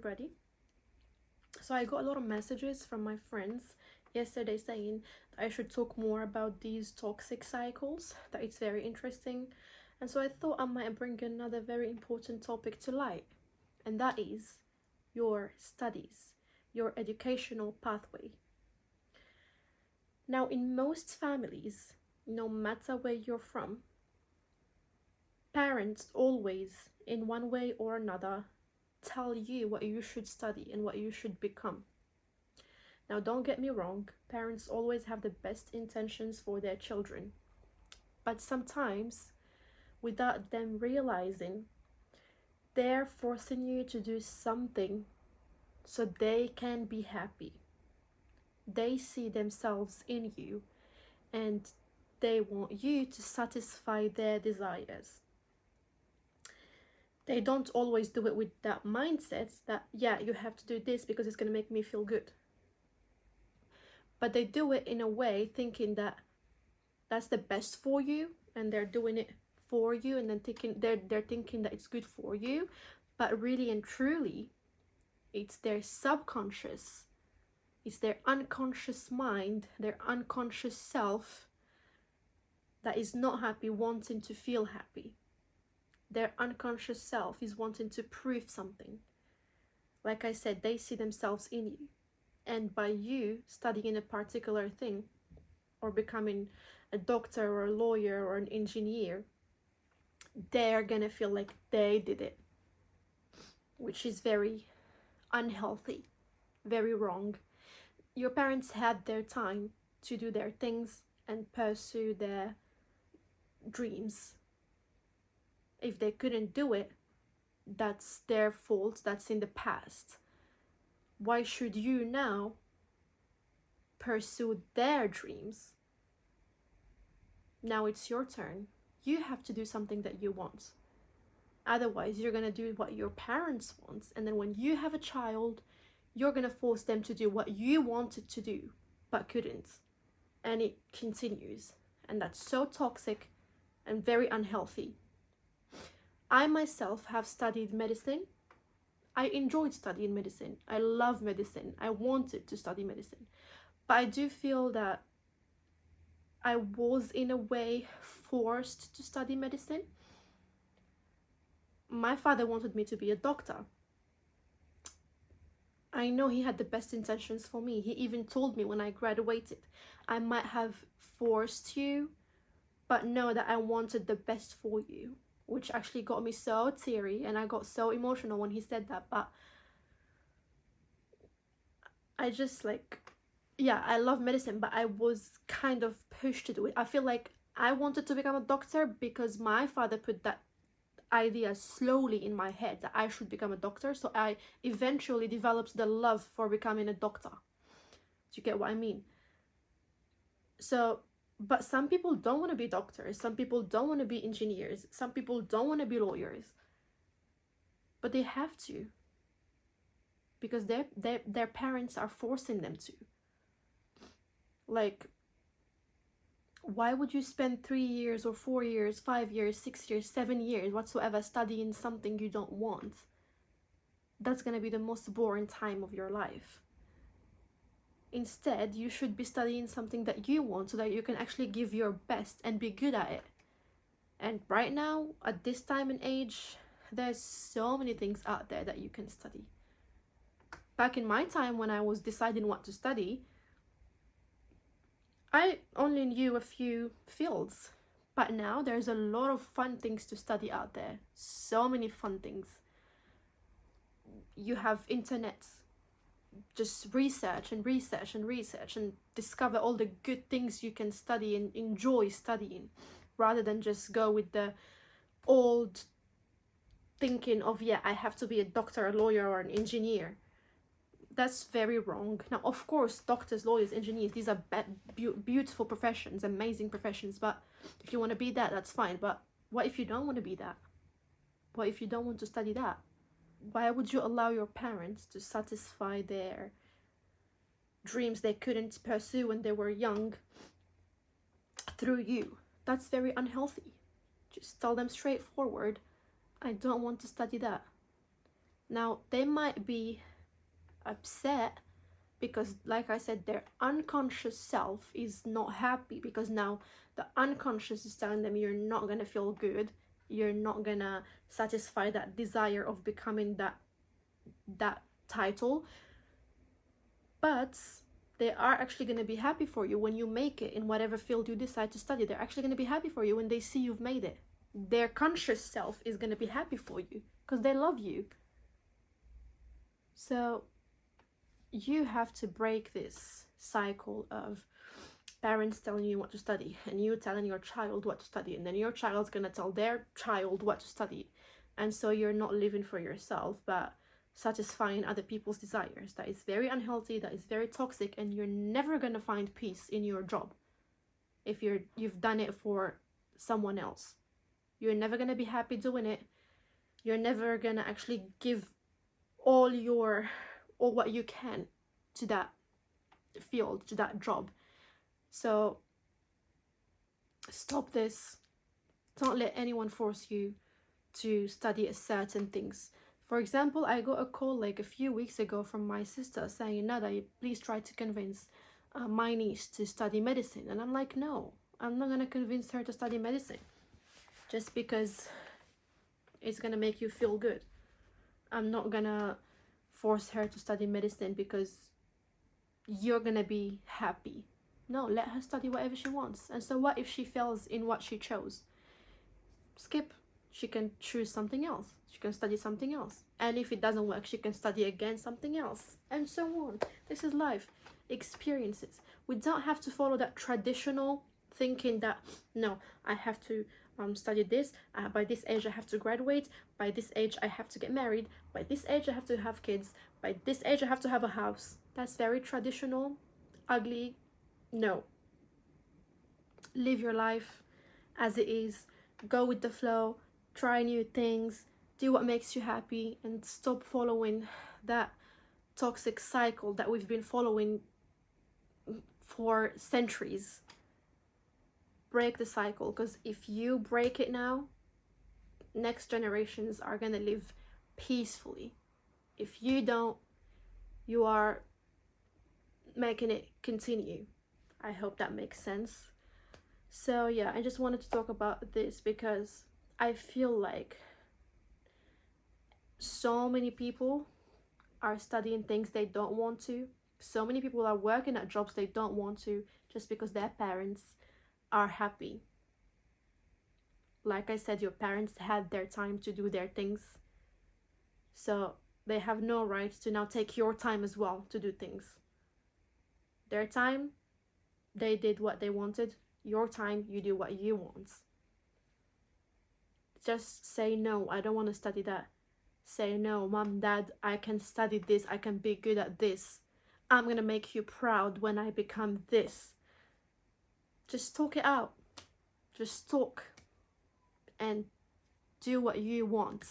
everybody. So I got a lot of messages from my friends yesterday saying that I should talk more about these toxic cycles, that it's very interesting. And so I thought I might bring another very important topic to light, and that is your studies, your educational pathway. Now, in most families, no matter where you're from, parents always, in one way or another, tell you what you should study and what you should become. Now, don't get me wrong, parents always have the best intentions for their children. But sometimes, without them realizing, they're forcing you to do something so they can be happy. They see themselves in you and they want you to satisfy their desires. They don't always do it with that mindset that, yeah, you have to do this because it's going to make me feel good. But they do it in a way thinking that that's the best for you, and they're doing it for you, and then they're thinking that it's good for you. But really and truly, it's their subconscious, it's their unconscious mind, their unconscious self that is not happy, wanting to feel happy. Their unconscious self is wanting to prove something. Like I said, they see themselves in you. And by you studying a particular thing, or becoming a doctor or a lawyer or an engineer, they're gonna feel like they did it, which is very unhealthy, very wrong. Your parents had their time to do their things and pursue their dreams. If they couldn't do it, that's their fault, that's in the past. Why should you now pursue their dreams? Now it's your turn. You have to do something that you want. Otherwise, you're going to do what your parents want, and then when you have a child, you're going to force them to do what you wanted to do but couldn't. And it continues. And that's so toxic and very unhealthy. I myself have studied medicine. I enjoyed studying medicine. I love medicine. I wanted to study medicine. But I do feel that I was in a way forced to study medicine. My father wanted me to be a doctor. I know he had the best intentions for me. He even told me when I graduated, I might have forced you, but know that I wanted the best for you. Which actually got me so teary, and I got so emotional when he said that. But I just I love medicine, but I was kind of pushed to do it. I feel like I wanted to become a doctor because my father put that idea slowly in my head that I should become a doctor. So I eventually developed the love for becoming a doctor. Do you get what I mean? So, but some people don't want to be doctors. Some people don't want to be engineers. Some people don't want to be lawyers. But they have to. Because their parents are forcing them to. Like, why would you spend 3 years or 4 years, 5 years, 6 years, 7 years, whatsoever, studying something you don't want? That's going to be the most boring time of your life. Instead, you should be studying something that you want so that you can actually give your best and be good at it. And right now, at this time and age, there's so many things out there that you can study. Back in my time when I was deciding what to study, I only knew a few fields. But now there's a lot of fun things to study out there. So many fun things. You have internet. Just research and research and research and discover all the good things you can study and enjoy studying, rather than just go with the old thinking of, yeah, I have to be a doctor, a lawyer, or an engineer. That's very wrong. Now, of course, doctors, lawyers, engineers, these are beautiful professions, amazing professions, but if you want to be that, that's fine. But what if you don't want to be that? What if you don't want to study that? Why would you allow your parents to satisfy their dreams they couldn't pursue when they were young through you? That's very unhealthy. Just tell them straightforward, I don't want to study that. Now, they might be upset because, like I said, their unconscious self is not happy, because now the unconscious is telling them you're not gonna feel good, you're not gonna satisfy that desire of becoming that title. But they are actually going to be happy for you when you make it in whatever field you decide to study. They're actually going to be happy for you when they see you've made it. Their conscious self is going to be happy for you because they love you. So you have to break this cycle of parents telling you what to study and you telling your child what to study, and then your child's going to tell their child what to study. And so you're not living for yourself, but satisfying other people's desires. That is very unhealthy, that is very toxic, and you're never going to find peace in your job if you've done it for someone else. You're never going to be happy doing it. You're never going to actually give all what you can to that field, to that job. So stop this. Don't let anyone force you to study a certain things. For example, I got a call like a few weeks ago from my sister saying, Nada, please try to convince my niece to study medicine. And I'm like, no, I'm not gonna convince her to study medicine just because it's gonna make you feel good. I'm not gonna force her to study medicine because you're gonna be happy. No, let her study whatever she wants. And so what if she fails in what she chose? Skip. She can choose something else. She can study something else. And if it doesn't work, she can study again something else. And so on. This is life. Experiences. We don't have to follow that traditional thinking that, no, I have to study this. By this age, I have to graduate. By this age, I have to get married. By this age, I have to have kids. By this age, I have to have a house. That's very traditional, ugly. No. Live your life as it is. Go with the flow. Try new things, do what makes you happy, and stop following that toxic cycle that we've been following for centuries. Break the cycle, because if you break it now, next generations are going to live peacefully. If you don't, you are making it continue. I hope that makes sense. So yeah, I just wanted to talk about this because I feel like so many people are studying things they don't want to. So many people are working at jobs they don't want to just because their parents are happy. Like I said, your parents had their time to do their things. So they have no right to now take your time as well to do things. Their time, they did what they wanted. Your time, you do what you want. Just say no, I don't want to study that. Say no, mom, dad, I can study this, I can be good at this. I'm gonna make you proud when I become this. Just talk it out. Just talk and do what you want.